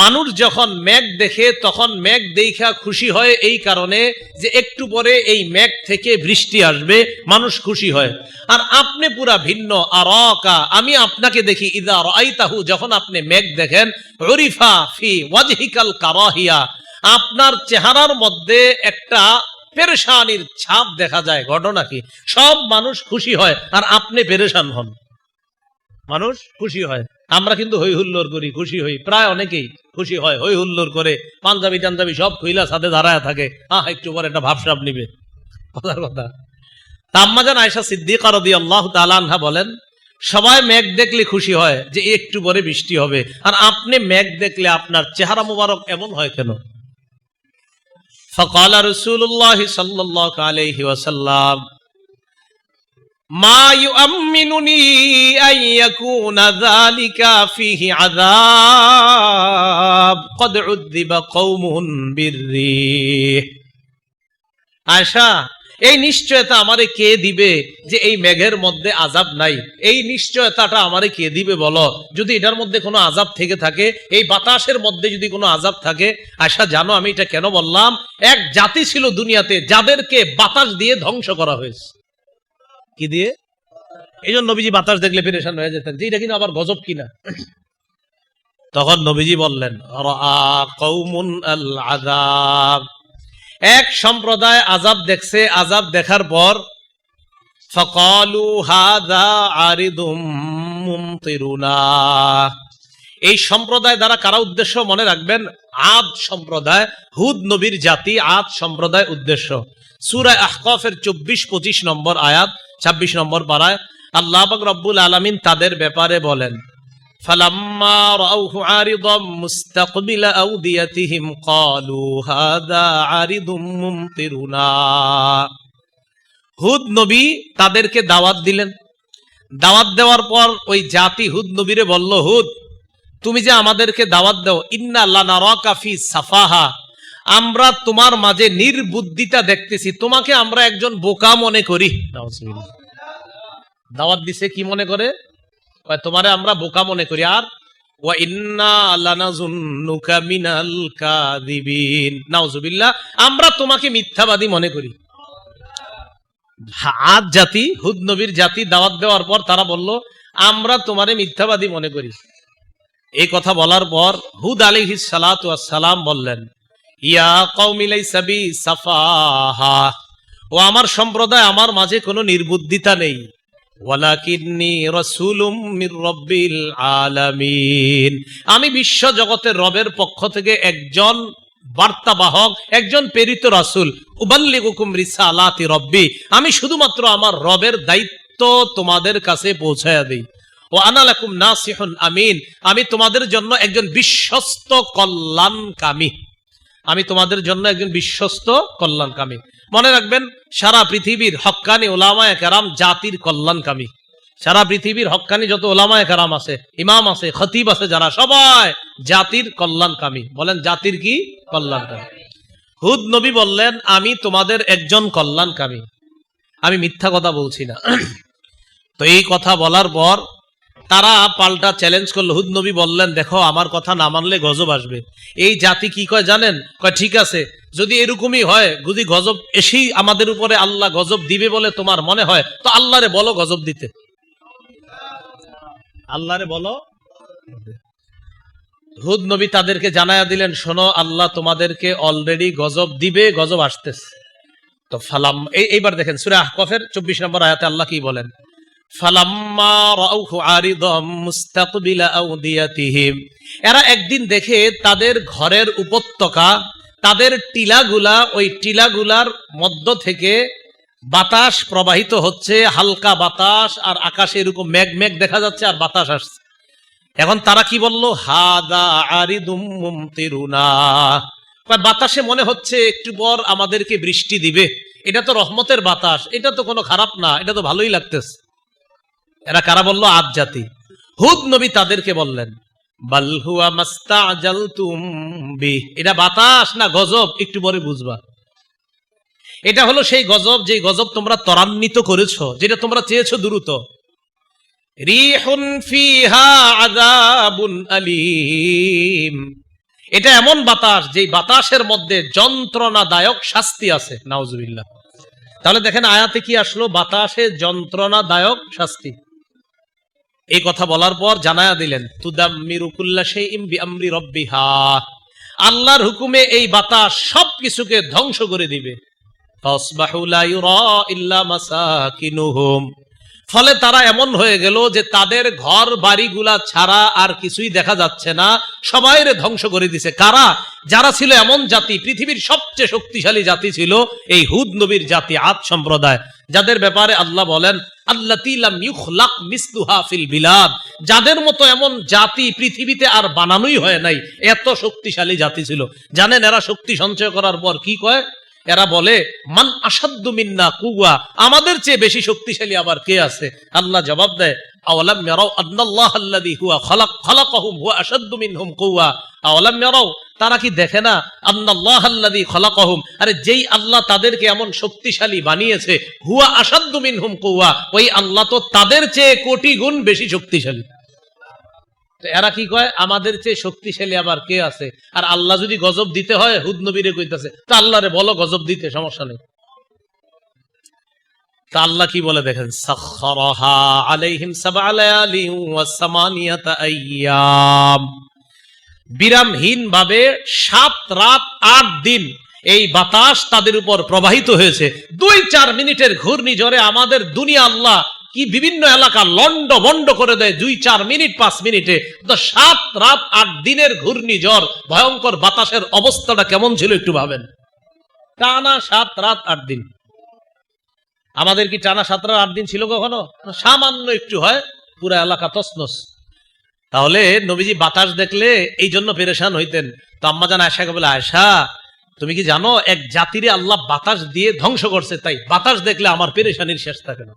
মানুষ যখন মেঘ দেখে তখন মেঘ দেখা খুশি হয় এই কারণে যে একটু পরে এই মেঘ থেকে বৃষ্টি আসবে, মানুষ খুশি হয়। আর আপনি পুরা ভিন্ন, আরাকা, আমি আপনাকে দেখি ইযা রাআইতাহু, যখন আপনি মেঘ দেখেন, উরিফা ফি ওয়াজহিকাল কারাহিয়া, আপনার চেহারার মধ্যে একটা পেরেশানির ছাপ দেখা যায়। ঘটনা কি? সব মানুষ খুশি হয় আর আপনি পেরেশান হন। মানুষ খুশি হয়, আমরা কিন্তু হই হুল্লোড় করি, খুশি হই, প্রায় অনেকেই খুশি হয়, হই হুল্লোড় করে, পাঞ্জাবি টাঞ্জাবি সব খুইলা সাথে দাঁড়ায় থাকে, একটু পরে একটা ভাবসাব নিবে, কথার কথা। আম্মাজান আয়েশা সিদ্দিকা রাদিয়াল্লাহু তাআলা আনহা বলেন, সবাই মেঘ দেখলে খুশি হয় যে একটু পরে বৃষ্টি হবে, আর আপনি মেঘ দেখলে আপনার চেহারা মুবারক এমন হয় কেন? ফাকালা রাসূলুল্লাহ সাল্লাল্লাহু আলাইহি ওয়াসাল্লাম, মা ইউআম্মিনুনি আন ইয়াকুনা যালিকা ফীহি আযাব ক্বাদ উযযিবা কওমুন বিররিহ। আয়েশা, এই নিশ্চয়তা আমারে কে দিবে যে এই মেঘের মধ্যে আযাব নাই? এই নিশ্চয়তাটা আমারে কে দিবে বলো? যদি এটার মধ্যে কোনো আযাব থেকে থাকে, এই বাতাসের মধ্যে যদি কোনো আযাব থাকে। আয়েশা, জানো আমি এটা কেন বললাম? এক জাতি ছিল দুনিয়াতে যাদেরকে বাতাস দিয়ে ধ্বংস করা হয়েছে। কি দিয়ে? এই জন্য নবীজি বাতাস দেখলে পেরেশান হয়ে যেতেন যে এটা কিনা আবার গজব কিনা। তখন নবীজি বললেন, রাআ কওমুন আল আযাব, এক সম্প্রদায় আযাব দেখছে, আযাব দেখার পর ফাকালু হাযা আরিদুম মুমতিরুনা, এই সম্প্রদায় দ্বারা কারা উদ্দেশ্য মনে রাখবেন? আদ সম্প্রদায়, হুদ নবীর জাতি, আদ সম্প্রদায় উদ্দেশ্য। সূরা আহকাফের 24-25 নম্বর আয়াত, 26 নম্বর পারায় আল্লাহ পাক রব্বুল আলামিন তাদের ব্যাপারে বলেন, ফালাম্মা রাআউহু আরিদাম মুস্তাকবিলা আওদিয়াতিহিম ক্বালু হাযা আরিদুম মুমতিরুনা। হুদ নবী তাদেরকে দাওয়াত দিলেন, দাওয়াত দেওয়ার পর ওই জাতি হুদ নবীরে বলল, হুদ তুমি যে আমাদেরকে দাওয়াত দাও, ইন্না লানারাকা ফি সাফাহা, আমরা তোমার মাঝে নির্বুদ্ধিতা দেখতেছি, তোমাকে আমরা একজন বোকা মনে করি। দাওয়াত দিছে কি মনে করে? তোমারে আমরা বোকা মনে করি। আর ওয়া ইন্না লানাযুন্নুকা মিনাল কাযিবিন, নাউযুবিল্লাহ, আমরা তোমাকে মিথ্যাবাদী মনে করি। আদ জাতি, হুদ নবীর জাতি দাওয়াত দেওয়ার পর তারা বলল, আমরা তোমারে মিথ্যাবাদী মনে করি। এই কথা বলার পর হুদ আলাইহিস সালাতু ওয়াস সালাম বললেন, ইয়া কওমি লাইসা বি সাফাহা, ও আমার সম্প্রদায়, আমার মাঝে কোনো নির্বুদ্ধিতা নেই। ওয়ালাকিন্নী রাসূলুম মির রাব্বিল আলামিন, আমি বিশ্ব জগতের রবের পক্ষ থেকে একজন বার্তাবাহক, একজন প্রেরিত রাসূল। উবাল্লিগুকুম রিসালাতি রব্বি, আমি শুধুমাত্র আমার রবের দায়িত্ব তোমাদের কাছে পৌঁছায়া দেই। ওয়া আনা লাকুম নাসিহুন আমিন, আমি তোমাদের জন্য একজন বিশ্বস্ত কল্যাণকামী, আমি তোমাদের জন্য একজন বিশ্বস্ত কল্যাণকামী। মনে রাখবেন, সারা পৃথিবীর হক্কানি উলামায়ে কেরাম জাতির কল্যাণকামী। সারা পৃথিবীর হক্কানি যত উলামায়ে কেরাম আছে, ইমাম আছে, খতিব আছে, যারা সবাই জাতির কল্যাণকামী। বলেন জাতির কি কল্যাণকামী? হুদ নবী বললেন, আমি তোমাদের একজন কল্যাণকামী। আমি মিথ্যা কথা বলছি না। তো এই কথা বলার পর তারা পাল্টা চ্যালেঞ্জ করলো। হুদ নবী বললেন, দেখো আমার কথা না মানলে গজব আসবে। এই জাতি কি কয় জানেন? কয় ঠিক আছে, যদি এরকমই হয়, যদি গজব এসেই আমাদের উপরে আল্লাহ গজব দিবে বলে তোমার মনে হয়, তো আল্লাহরে বলো গজব দিতে। আল্লাহরে বলো। হুদ নবী তাদেরকে জানায়া দিলেন, শোনো, আল্লাহ তোমাদেরকে অলরেডি গজব দিবে, গজব আসতেছে। তো ফালাম, এইবার দেখেন সূরা আহকাফের 24 নম্বর আয়াতে আল্লাহ কি বলেন? ফালাম্মা রাউহু আরিদাম মুস্তাকবিলা আউদিয়াতিহিম, এরা একদিন দেখে তাদের ঘরের উপত্যকা, তাদের টিলাগুলা, ওই টিলাগুলার মধ্য থেকে বাতাস প্রবাহিত হচ্ছে, হালকা বাতাস, আর আকাশে এরকম মেঘ মেঘ দেখা যাচ্ছে, আর বাতাস আসছে। এখন তারা কি বলল? হাদা আরিদুম মুমতিরুনা, বাতাসে মনে হচ্ছে একটু পর আমাদেরকে বৃষ্টি দিবে, এটা তো রহমতের বাতাস, এটা তো কোনো খারাপ না, এটা তো ভালোই লাগতেছে। এরা কারা বলল? আদ জাতি। হুদ নবী তাদেরকে বললেন, বাল হুয়া মাস্তাজালতুম বিহি, এটা বাতাস না গজব, একটু পরে বুঝবা। এটা হলো সেই গজব, যে গজব তোমরা ত্বরান্বিত করেছো, যেটা তোমরা চেয়েছো দ্রুত। রিহুন ফিহা আযাবুন আলীম, এটা এমন বাতাস, যে বাতাসের মধ্যে যন্ত্রণাদায়ক শাস্তি আছে। নাউজুবিল্লাহ। তাহলে দেখেন আয়াতে কি আসলো? বাতাসে যন্ত্রণাদায়ক শাস্তি। এই কথা বলার পর জানায়া দিলেন, তুদাম্মিরু কুল্লা শাইইন বিআমরি রাব্বিহা, আল্লাহর হুকুমে এই বাতাস সবকিছুকে ধ্বংস করে দিবে। ফাসবাহু লা ইউরা ইল্লা মাসাকিনুহুম, ফলে তারা এমন হয়ে গেল যে তাদের ঘর বাড়িগুলা ছাড়া আর কিছুই দেখা যাচ্ছে না, সবাইরে ধ্বংস করে দিছে। কারা? যারা ছিল এমন জাতি, পৃথিবীর সবচেয়ে শক্তিশালী জাতি ছিল এই হুদ নবীর জাতি, আদ সম্প্রদায়, যাদের ব্যাপারে আল্লাহ বলেন, আল্লাতী লাম ইউখলাক মিসলুহা ফিল বিলাদ, যাদের মতো এমন জাতি পৃথিবীতে আর বানানোই হয় নাই, এত শক্তিশালী জাতি ছিল। জানেন এরা শক্তি সঞ্চয় করার পর কি কয়? এরা বলে, মান আসাদ্দু মিন্না কুওয়া, আমাদের চেয়ে বেশি শক্তিশালী আবার কে আছে? আল্লাহ জবাব দেয়, আওয়ালাম ইয়ারাউ আন্নাল্লাহাল্লাযী হুয়া খালাকাহুম হুয়া আসাদ্দু মিনহুম কুওয়া, আওয়ালাম ইয়ারাউ, তারা কি দেখে না? আন্নাল্লাহাল্লাযী খালাকাহুম, আরে যেই আল্লাহ তাদেরকে এমন শক্তিশালী বানিয়েছে, হুয়া আসাদ্দু মিনহুম কুওয়া, ওই আল্লাহ তো তাদের চেয়ে কোটি গুণ বেশি শক্তিশালী। এরা কি কয়? আমাদের চেয়ে শক্তিশালী আবার কে আছে? আর আল্লাহ যদি গজব দিতে হয়, হুদ নবীরে কইতাছে, তো আল্লাহরে বলো গজব দিতে, সমস্যা নেই। তা আল্লাহ কি বলে দেখেন, সাখখারাহা আলাইহিম সাবআ লায়ালিন ওয়া সামানিয়াতা আইয়াম, বিরামহীন ভাবে 7 রাত 8 দিন এই বাতাস তাদের উপর প্রবাহিত হয়েছে। 2-4 মিনিটের ঘূর্ণিঝড়ে আমাদের দুনিয়া আল্লাহ কি বিভিন্ন এলাকা লন্ড বন্ড করে দেয় 2-4 মিনিট 5 মিনিটে। তো 7 রাত 8 দিনের ঘূর্ণিঝড়, ভয়ঙ্কর বাতাসের অবস্থাটা কেমন ছিল একটু ভাবেন। টানা 7 রাত 8 দিন। আমাদের কি টানা 7 রাত 8 দিন ছিল কখনো? সামান্য একটু হয়, পুরো এলাকা তছনছ। তাহলে নবীজি বাতাস দেখলে এই জন্য পেরেশান হইতেন। তো আম্মাজান আয়েশাকে বলে, আয়েশা তুমি কি জানো এক জাতিরে আল্লাহ বাতাস দিয়ে ধ্বংস করছে, তাই বাতাস দেখলে আমার পেরেশানির শেষ থাকে না।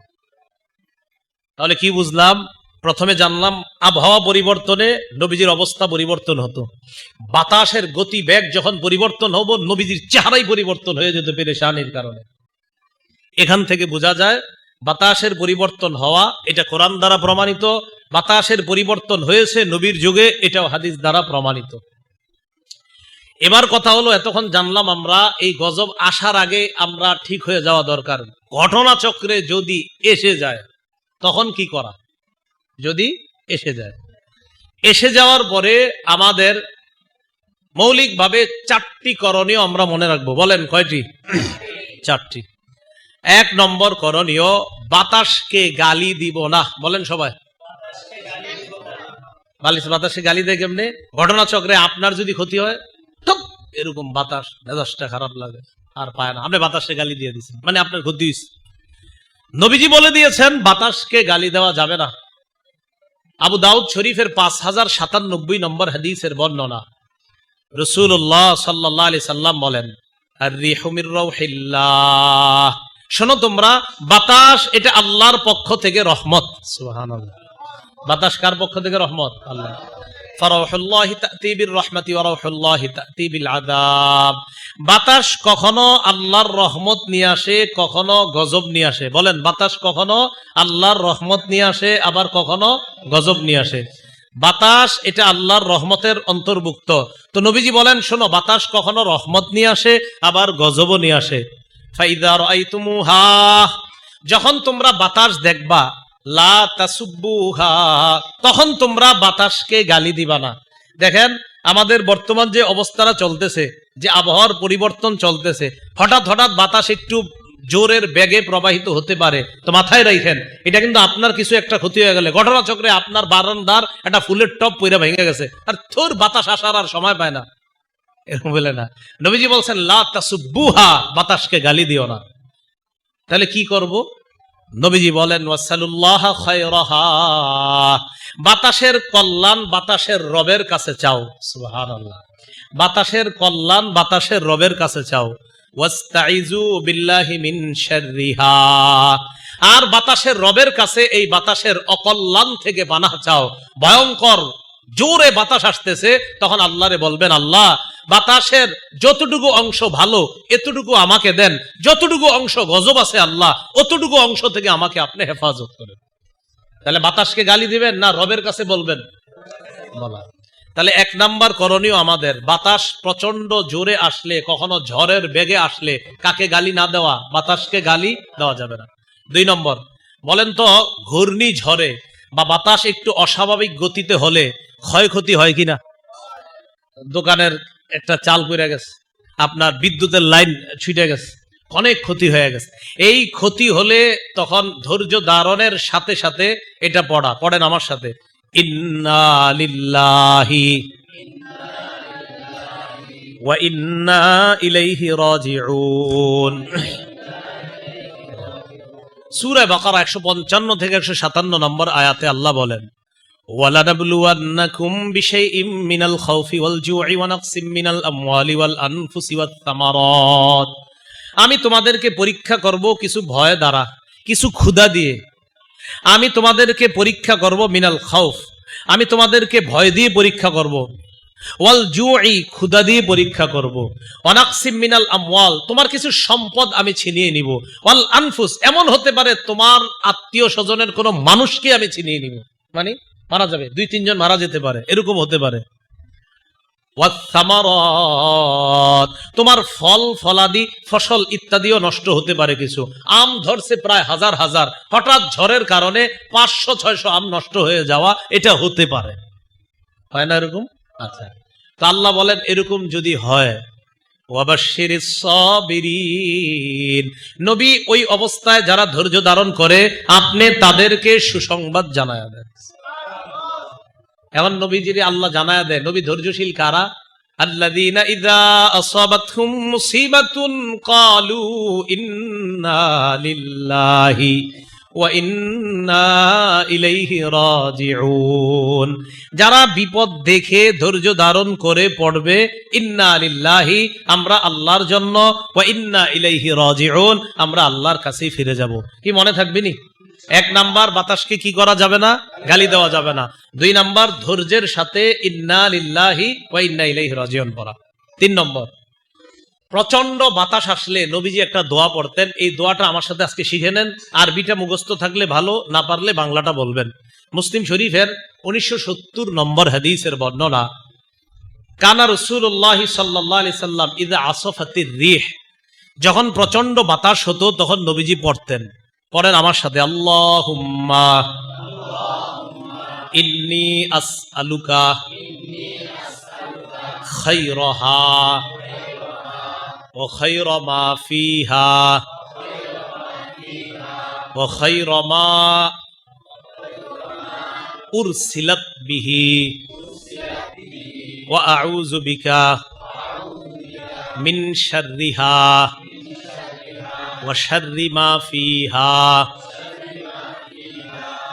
তাহলে কি বুঝলাম? প্রথমে জানলাম আবহাওয়া পরিবর্তনে নবীজির অবস্থা পরিবর্তন হতো, বাতাসের গতি বেগ যখন পরিবর্তন হবো, নবীজির চেহারাই পরিবর্তন হয়ে যেত পেরেশানির কারণে। এখান থেকে বোঝা যায় বাতাসের পরিবর্তন হওয়া এটা কোরআন দ্বারা প্রমাণিত, বাতাসের পরিবর্তন হয়েছে নবীর যুগে, এটাও হাদিস দ্বারা প্রমাণিত। এবার কথা হলো, এতক্ষণ জানলাম আমরা এই গজব আসার আগে আমরা ঠিক হয়ে যাওয়া দরকার। ঘটনা চক্রে যদি এসে যায় তখন কি করা? যদি এসে যায়, এসে যাওয়ার পরে আমাদের মৌলিকভাবে 4টি করণীয় আমরা মনে রাখবো। বলেন কয়টি? 4টি। 1 নম্বর করণীয়, বাতাসকে গালি দিব না। বলেন সবাই। বাতাসে গালি দেয় কেমনে? ঘটনা চক্রে আপনার যদি ক্ষতি হয়, ঠিক এরকম বাতাস মেজাজটা খারাপ লাগে, আর পায় না, আপনি বাতাসে গালি দিয়ে দিচ্ছেন, মানে আপনার ক্ষতি হয়েছে। নবীজি বলে দিয়েছেন বাতাসকে গালি দেওয়া যাবে না। আবু দাউদ শরীফের 5097 নম্বর হাদিসের বর্ণনা, রাসূলুল্লাহ সাল্লাল্লাহু আলাইহি সাল্লাম বলেন, আর-রিহু মির রাউহিল্লাহ, শোনো তোমরা, বাতাস এটা আল্লাহর পক্ষ থেকে রহমত। সুবহানাল্লাহ। বাতাস কার পক্ষ থেকে রহমত? আল্লাহ। ফারাউহুল্লাহি তা'তি বির রাহমাতি ওয়া রাউহুল্লাহি তা'তি বিল আযাব। বাতাস কখনো আল্লাহর রহমত নিয়ে আসে, কখনো গজব নিয়ে আসে। বলেন, বাতাস কখনো আল্লাহর রহমত নিয়ে আসে, আবার কখনো গজব নিয়ে আসে। বাতাস এটা আল্লাহর রহমতের অন্তর্ভুক্ত। তো নবীজি বলেন, শোনো, বাতাস কখনো রহমত নিয়ে আসে, আবার গজবও নিয়ে আসে। ফাইদা রাআইতুমুহা, যখন তোমরা বাতাস দেখবা, লা তাসুব্বুহা, তখন তোমরা বাতাসকে গালি দিবা না। দেখেন, আমাদের বর্তমান যে অবস্থাটা চলতেছে, যে আবহাওয়ার পরিবর্তন চলতেছে, হঠাৎ হঠাৎ বাতাস একটু জোরের বেগে প্রবাহিত হতে পারে। তো মাথায় রাখেন, এটা কিন্তু আপনার কিছু একটা ক্ষতি হয়ে গেলে, ঘটনাচক্রে আপনার বারান্দার একটা ফুলের টপ পইরা ভেঙে গেছে, আর থোর বাতাস আসার আর সময় পায় না, এরকম বলে না। নবীজি বলছেন, লা তাসুব্বুহা, বাতাসকে গালি দিও না। তাহলে কি করব? নবীজি বলেন, ওয়াসালুল্লাহ খায়রাহা, বাতাসের কল্যাণ বাতাসের রবের কাছে চাও। সুবহানাল্লাহ। বাতাসের কল্যাণ বাতাসের রবের কাছে চাও। ওয়াস্তাইযু বিল্লাহি মিন শাররিহা, আর বাতাসের রবের কাছে এই বাতাসের অকল্যাণ থেকে পানাহ চাও। ভয়ঙ্কর জোরে বাতাস আসতেছে, তখন আল্লাহরে বলবেন, আল্লাহ, বাতাসের যতটুকু অংশ ভালো এতটুকু আমাকে দেন, যতটুকু অংশ গজব আছে আল্লাহ অতটুকু অংশ থেকে আমাকে আপনি হেফাজত করেন। তাহলে বাতাসকে গালি দিবেন না রবের কাছে বলবেন? বলা। তাহলে এক নাম্বার করণীয় আমাদের, বাতাস প্রচন্ড জোরে আসলে, কখনো ঝড়ের বেগে আসলে কাকে গালি না দেওয়া? বাতাসকে গালি দেওয়া যাবে না। 2 নম্বর, বলেন তো, ঘূর্ণি ঝড়ে বা বাতাস একটু অস্বাভাবিক গতিতে হলে ক্ষয়ক্ষতি হয় কিনা? দোকানের একটা চাল পড়ে গেছে, আপনার বিদ্যুতের লাইন ছুটে গেছে, অনেক ক্ষতি হয়ে গেছে। এই ক্ষতি হলে তখন ধৈর্য ধারণের সাথে সাথে এটা পড়েন আমার সাথে, ইন্না লিল্লাহি ওয়া ইন্না ইলাইহি রাজিউন। সূরা বাকারা 155 থেকে 157 নম্বর আয়াতে আল্লাহ বলেন, ওয়ালানাবলুওয়ান্নাকুম বিশাইইম মিনাল খাউফি ওয়াল জু'i ওয়া নাকসিম মিনাল আমওয়ালি ওয়াল আনফুসি ওয়াত থামারাত, আমি তোমাদেরকে পরীক্ষা করব কিছু ভয় দ্বারা, কিছু ক্ষুধা দিয়ে। আমি তোমাদেরকে পরীক্ষা করব মিনাল খাউফ, আমি তোমাদেরকে ভয় দিয়ে পরীক্ষা করব। ওয়াল জু'i, ক্ষুধা দিয়ে পরীক্ষা করব। ওয়া নাকসিম মিনাল আমওয়াল, তোমার কিছু সম্পদ আমি ছিনিয়ে নিব। ওয়াল আনফুস, এমন হতে পারে তোমার আত্মীয় স্বজনের কোনো মানুষকে আমি ছিনিয়ে নিব, মানে মারা যাবে, 2-3 জন মারা যেতে পারে, এরকম হতে পারে। ওয়াত থামারাত, তোমার ফল ফলাদি ফসল ইত্যাদিও নষ্ট হতে পারে। কিছু আম ধরছে প্রায় হাজার হাজার, হঠাৎ ঝড়ের কারণে 500-600 আম নষ্ট হয়ে যাওয়া, এটা হতে পারে, হয় না এরকম? আচ্ছা, তো আল্লাহ বলেন, এরকম যদি হয়, ওয়াবাশশিরিস সাবিরিন, নবী ওই অবস্থায় যারা ধৈর্য ধারণ করে আপনি তাদেরকে সুসংবাদ জানায়া দেন। এমন নবীজিরে আল্লাহ জানায়া দেয়, নবী ধৈর্যশীল কারা? আল্লাযীনা ইযা আসাবাতহুম মুসিবাতুন ক্বালু ইন্না লিল্লাহি ওয়া ইন্না ইলাইহি রাজিউন, যারা বিপদ দেখে ধৈর্য ধারণ করে পড়বে ইন্না লিল্লাহি, আমরা আল্লাহর জন্য, ওয়া ইন্না ইলাইহি রাজিউন, আমরা আল্লাহর কাছেই ফিরে যাব। কি মনে থাকবে নি? 1 নাম্বার, বাতাসকে কি করা যাবে না? গালি দেওয়া যাবে না। 2 নাম্বার, ধৈর্যের সাথে ইন্না লিল্লাহি ওয়া ইন্না ইলাইহি রাজিউন পড়া। 3 নম্বর, প্রচন্ড বাতাস আসলে নবীজি একটা দোয়া পড়তেন, এই দোয়াটা আমার সাথে আজকে শিখে নেন। আরবিটা মুখস্থ থাকলে ভালো, না পারলে বাংলাটা বলবেন। মুসলিম শরীফের 1970 নম্বর হাদিসের বর্ণনা, কানা রাসূলুল্লাহ সাল্লাল্লাহু আলাইহি সাল্লাম ইযা আসফাতির রিহ, যখন প্রচন্ড বাতাস হতো তখন নবীজি পড়তেন। পড়েন আমার সাথে, আল্লাহুম্মা ইন্নী আসআলুকা খায়রাহা ওয়া খায়রা মা ফিহা ওয়া খায়রা মা উরসিলাত বিহি ওয়া আউযু বিকা মিন শাররিহা ওয়া শাররি মা ফিহা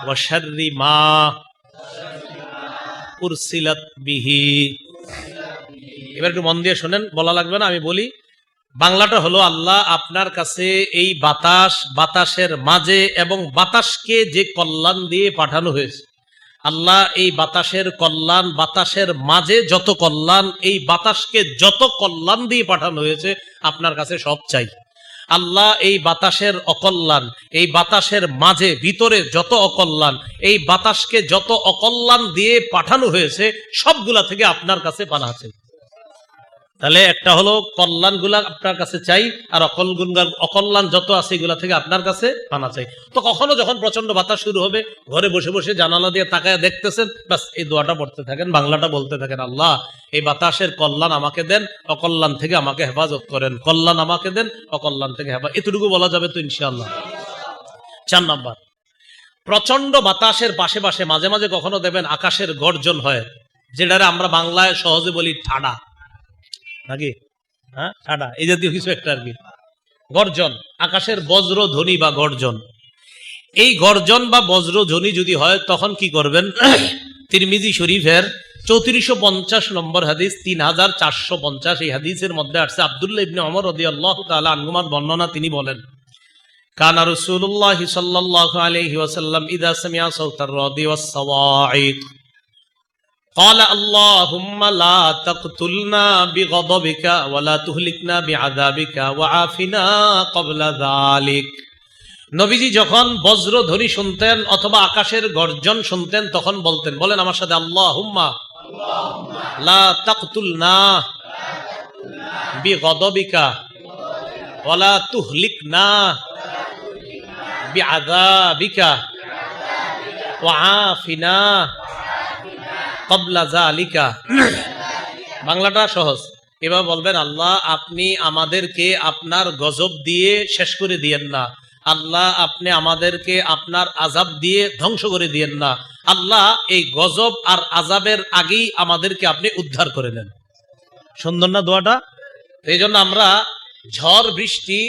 ওয়া শাররি মা উরসিলাত বিহি। এবার একটু মন দিয়ে শুনেন, বলা লাগবে না, আমি বলি। বাংলাটা হলো, আল্লাহ আপনার কাছে এই বাতাস, বাতাসের মাঝে এবং বাতাসকে যে কল্যাণ দিয়ে পাঠানো হয়েছে, আল্লাহ এই বাতাসের কল্যাণ, বাতাসের মাঝে যত কল্যাণ, এই বাতাসকে যত কল্যাণ দিয়ে পাঠানো হয়েছে আপনার কাছে সব চাই। আল্লাহ এই বাতাসের অকল্যাণ, এই বাতাসের মাঝে ভিতরে যত অকল্যাণ, এই বাতাসকে যত অকল্যাণ দিয়ে পাঠানো হয়েছে সবগুলা থেকে আপনার কাছে পানা আছে। তাহলে একটা হলো কল্যাণগুলা আপনার কাছে চাই, আর অকল্যাণ যত আছে এগুলা থেকে আপনার কাছে পানা চাই। তো কখনো যখন প্রচন্ড বাতাস শুরু হবে, ঘরে বসে বসে জানালা দিয়ে তাকায় দেখতেছেন, বাস এই দোয়াটা পড়তে থাকেন, বাংলাটা বলতে থাকেন, আল্লাহ এই বাতাসের কল্যাণ আমাকে দেন, অকল্যাণ থেকে আমাকে হেফাজত করেন, কল্যাণ আমাকে দেন, অকল্যাণ থেকে হেফাজত। এতটুকু বলা যাবে তো ইনশাআল্লাহ। 4 নাম্বার, প্রচন্ড বাতাসের পাশে পাশে মাঝে মাঝে কখনো দেখবেন আকাশের গর্জন হয়, যেটারে আমরা বাংলায় সহজে বলি ঠাডা, নাকি? হ্যাঁ, ঠাডা এই জাতীয় কিছু একটা আর কি। গর্জন, আকাশের বজ্র ধ্বনি বা গর্জন। এই গর্জন বা বজ্র ধ্বনি যদি হয় তখন কি করবেন? তিরমিজি শরীফের 3450 নম্বর হাদিস, 3450, এই হাদিসের মধ্যে আসছে আব্দুল্লাহ ইবনে ওমর রাদিয়াল্লাহু তাআলা আনহুমার বর্ণনা। তিনি বলেন, কানা রাসূলুল্লাহ সাল্লাল্লাহু আলাইহি ওয়াসাল্লাম ইযা সামিআ সাওতার রাদি ওয়াস সাওয়াঈক قال اللهم لا تقتلنا بغضبك ولا تهلكنا بعذابك وعافنا قبل ذلك। নবীজি যখন বজ্রধ্বনি শুনতেন অথবা আকাশের গর্জন শুনতেন তখন বলতেন, বলেন আমার সাথে, আল্লাহুম্মা লা তাকতুলনা বিগদবিকা ওয়ালা তুহলিকনা বিআযাবিকা ওয়াআফিনা ক্বাবলা যালিকা। বাংলাটা সহজ, এবার বলবেন, আল্লাহ আপনি আমাদেরকে আপনার গজব দিয়ে শেষ করে দিয়েন না, আল্লাহ আপনি আমাদেরকে আপনার আযাব দিয়ে ধ্বংস করে দিয়েন না, আল্লাহ এই গজব আর আযাবের আগেই আমাদেরকে আপনি উদ্ধার করে নেন। সুন্দর না দোয়াটা? এই জন্য আমরা ঝড় বৃষ্টি,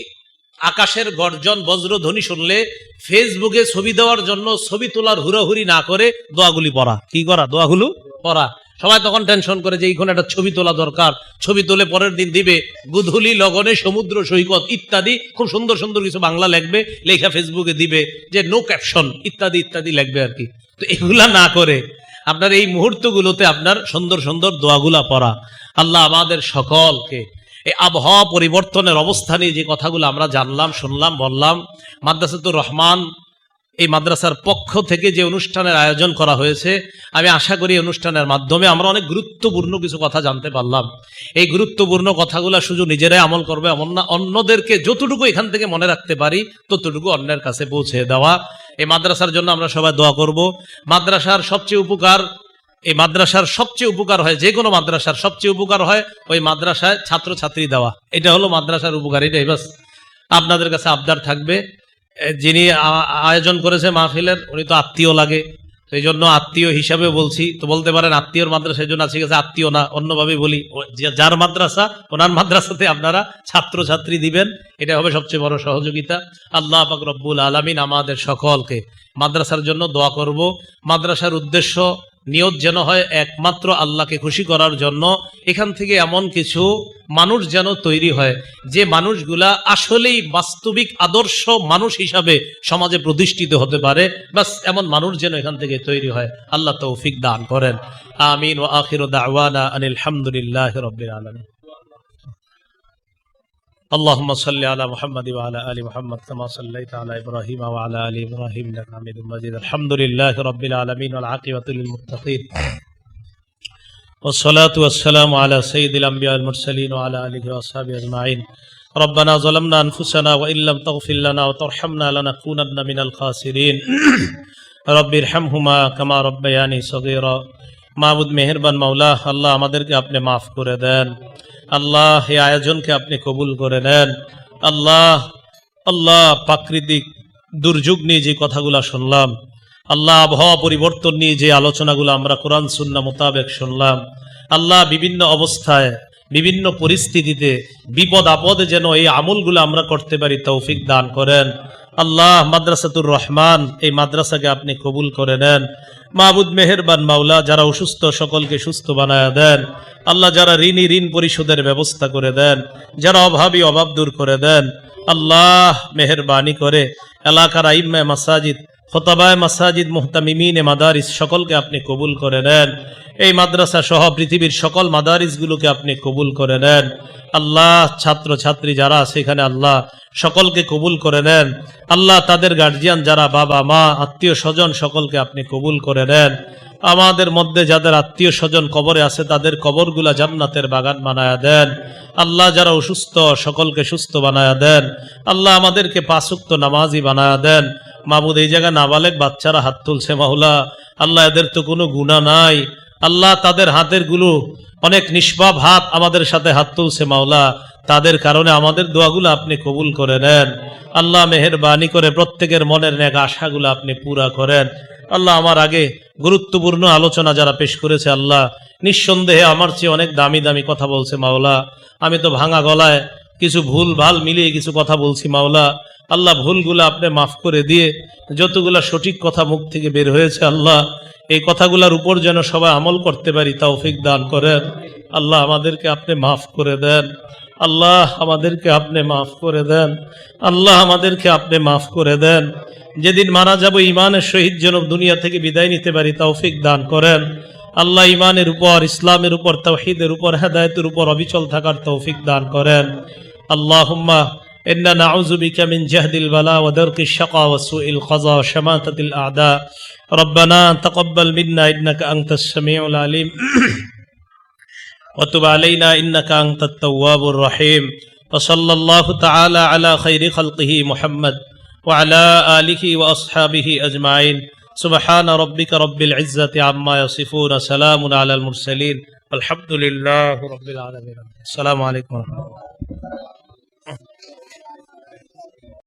আকাশের গর্জন, বজ্রধ্বনি শুনলে ফেসবুকে ছবি দেওয়ার জন্য ছবি তোলার হুড়োহুড়ি না করে দোয়াগুলি পড়া। কি করা? দোয়াগুলো পড়া। সবাই তখন টেনশন করে যে এইখানে একটা ছবি তোলা দরকার, ছবি তুলে পরের দিন দিবে, গুধুলি লগনে সমুদ্র সৈকত ইত্যাদি খুব সুন্দর সুন্দর কিছু বাংলা লিখবে, লেখা ফেসবুকে দিবে যে নো ক্যাপশন ইত্যাদি ইত্যাদি লিখবে আর কি। তো এগুলা না করে আপনার এই মুহূর্তগুলোতে আপনার সুন্দর সুন্দর দোয়াগুলা পড়া। আল্লাহ আমাদের সকলকে এই আবহাওয়া পরিবর্তনের অবস্থা নিয়ে যে কথাগুলো আমরা জানলাম, শুনলাম, বললাম, মাদ্রাসাতুর রহমান এই মাদ্রাসার পক্ষ থেকে যে অনুষ্ঠানের আয়োজন করা হয়েছে, আমি আশা করি অনুষ্ঠানের মাধ্যমে আমরা অনেক গুরুত্বপূর্ণ কিছু কথা জানতে পারলাম। এই গুরুত্বপূর্ণ কথাগুলো শুধু নিজেরাই আমল করবে এমন না, অন্যদেরকে যতটুকু এখান থেকে মনে রাখতে পারি ততটুকু অন্যের কাছে পৌঁছে দেওয়া। এই মাদ্রাসার জন্য আমরা সবাই দোয়া করব। মাদ্রাসার সবচেয়ে উপকার, এই মাদ্রাসার সবচেয়ে উপকার হয়, যে কোনো মাদ্রাসার সবচেয়ে উপকার হয় ওই মাদ্রাসায় ছাত্রছাত্রী দেওয়া। এটা হলো মাদ্রাসার উপকার, এটাই বাস। আপনাদের কাছে আবদার থাকবে, যিনি আয়োজন করেছে মাহফিলের উনি তো আত্মীয় লাগে, এই জন্য আত্মীয় হিসাবে বলছি। তো বলতে পারেন আত্মীয়র মাদ্রাসা, এই জন্য আছে গেছে আত্মীয় না, অন্যভাবে বলি, যার মাদ্রাসা ওনার মাদ্রাসাতে আপনারা ছাত্রছাত্রী দিবেন, এটা হবে সবচেয়ে বড় সহযোগিতা। আল্লাহ পাক রব্বুল আলামিন আমাদের সকলকে মাদ্রাসার জন্য দোয়া করব। মাদ্রাসার উদ্দেশ্য, নিয়ত যেন হয় একমাত্র আল্লাহকে খুশি করার জন্য। এখান থেকে এমন কিছু মানুষ যেন তৈরি হয় যে মানুষগুলা আসলেই বাস্তবিক আদর্শ মানুষ হিসাবে সমাজে প্রতিষ্ঠিত হতে পারে, বাস এমন মানুষ যেন এখান থেকে তৈরি হয়। আল্লাহ তৌফিক দান করেন। আমিন। ওয়া আখিরু দাওয়ানা আনিল হামদুলিল্লাহি রাব্বিল আলামিন। اللهم صل على محمد وعلى آل محمد كما صليت على إبراهيم وعلى آل إبراهيم إنك حميد مجيد. الحمد لله رب العالمين والعاقبة للمتقين والصلاة والسلام على سيد الأنبياء المرسلين وعلى آله وأصحابه أجمعين. ربنا ظلمنا أنفسنا وإن لم تغفر لنا وترحمنا لنكونن من الخاسرين. رب ارحمهما كما ربياني صغيرا. মাবুদ মেহেরবান মাওলা, আল্লাহ আমাদেরকে আপনি মাফ করে দেন। আল্লাহ এই আয়োজনকে আপনি কবুল করে নেন। আল্লাহ আল্লাহ প্রাকৃতিক দুর্যোগ নিয়ে যে কথাগুলো শুনলাম, আল্লাহ আবহাওয়া পরিবর্তন নিয়ে যে আলোচনাগুলো আমরা কোরআন সুন্নাহ মোতাবেক শুনলাম, আল্লাহ বিভিন্ন অবস্থায় বিভিন্ন পরিস্থিতিতে বিপদ আপদে যেন এই আমলগুলো আমরা করতে পারি তৌফিক দান করেন। আল্লাহ মাদ্রাসাতুর রহমান এই মাদ্রাসাকে আপনি কবুল করে নেন। মাবুদ মেহেরবান মাওলা, যারা অসুস্থ সকলকে সুস্থ বানায়া দেন। আল্লাহ যারা ঋণী ঋণ পরিশোধের ব্যবস্থা করে দেন, যারা অভাবী অভাব দূর করে দেন। আল্লাহ মেহেরবানি করে এলাকার আইম্মা মাসাজিদ খোতাবায়ে মাসাজিদ, মুহতামিমিনে মাদারিস সকলকে আপনি কবুল করে নেন। এই মাদ্রাসা সহ পৃথিবীর সকল মাদারিসগুলোকে আপনি কবুল করে নেন। আল্লাহ, ছাত্র ছাত্রী যারা আছে এখানে আল্লাহ সকলকে কবুল করে নেন। আল্লাহ, তাদের গার্জিয়ান যারা, বাবা মা, আত্মীয় স্বজন সকলকে আপনি কবুল করে নেন। আমাদের মধ্যে যাদের আত্মীয় স্বজন কবরে আছে তাদের কবরগুলা জান্নাতের বাগান বানায়া দেন। আল্লাহ, যারা অসুস্থ সকলকে সুস্থ বানায়া দেন। আল্লাহ, আমাদেরকে পাঁচ ওয়াক্ত নামাজি বানায়া দেন। মাবুদ, এই জায়গায় নাবালেক বাচ্চারা হাত তুলছে মাওলা, আল্লাহ এদের তো কোনো গুনাহ নাই। আল্লাহ, তাদের হাতের গুলো অনেক নিষ্পাপ হাত আমাদের সাথে হাত তুলছে মাওলা, তাদের কারণে আমাদের দোয়াগুলো আপনি কবুল করে নেন। আল্লাহ, মেহেরবানি করে প্রত্যেকের মনের নেক আশাগুলো আপনি পুরা করেন। আল্লাহ, আমার আগে গুরুত্বপূর্ণ আলোচনা যারা পেশ করেছে আল্লাহ, নিঃসন্দেহে আমার চেয়ে অনেক দামি দামি কথা বলছে মাওলা। আমি তো ভাঙা গলায় কিছু ভুল ভাল মিলিয়ে কিছু কথা বলছি মাওলা। আল্লাহ, ভুলগুলো আপনি মাফ করে দিয়ে যতগুলা সঠিক কথা মুখ থেকে বের হয়েছে আল্লাহ, এই কথাগুলোর উপর যেন সবাই আমল করতে পারি তৌফিক দান করেন। আল্লাহ, আমাদেরকে আপনি মাফ করে দেন। আল্লাহ, আমাদেরকে আপনি মাফ করে দেন। আল্লাহ, আমাদেরকে আপনি মাফ করে দেন। যেদিন মারা যাব ইমানের সহিত যেন দুনিয়া থেকে বিদায় নিতে পারি তৌফিক দান করেন। আল্লাহ, ইমানের উপর, ইসলামের উপর, তাওহীদের উপর, হেদায়েতের উপর অবিচল থাকার তৌফিক দান করেন। আল্লাহুম্মা ইন্না নাউযু বিকা মিন জাহদিল বালা ওয়া দারকিশ শাকা ওয়া সুইল কাযা ওয়া শামাতাতিল আ'দা। রব্বানা তাকাব্বাল মিন্না ইন্নাকা আনতাস সামিউল আলিম ওয়া তুব আলাইনা ইন্নাকা আনতাত তাওয়াবুর রহিম। ওয়া সাল্লাল্লাহু তাআলা আলা খাইরি খালকিহি মুহাম্মদ ওয়া আলা আলিহি ওয়া আসহাবিহি আজমাইন। সুবহান রাব্বিকা রাব্বিল ইজ্জাতি আম্মা ইয়াসিফুন, সালামুন আলাল মুরসালিন, আলহামদুলিল্লাহি রাব্বিল আলামিন। আসসালামু আলাইকুম।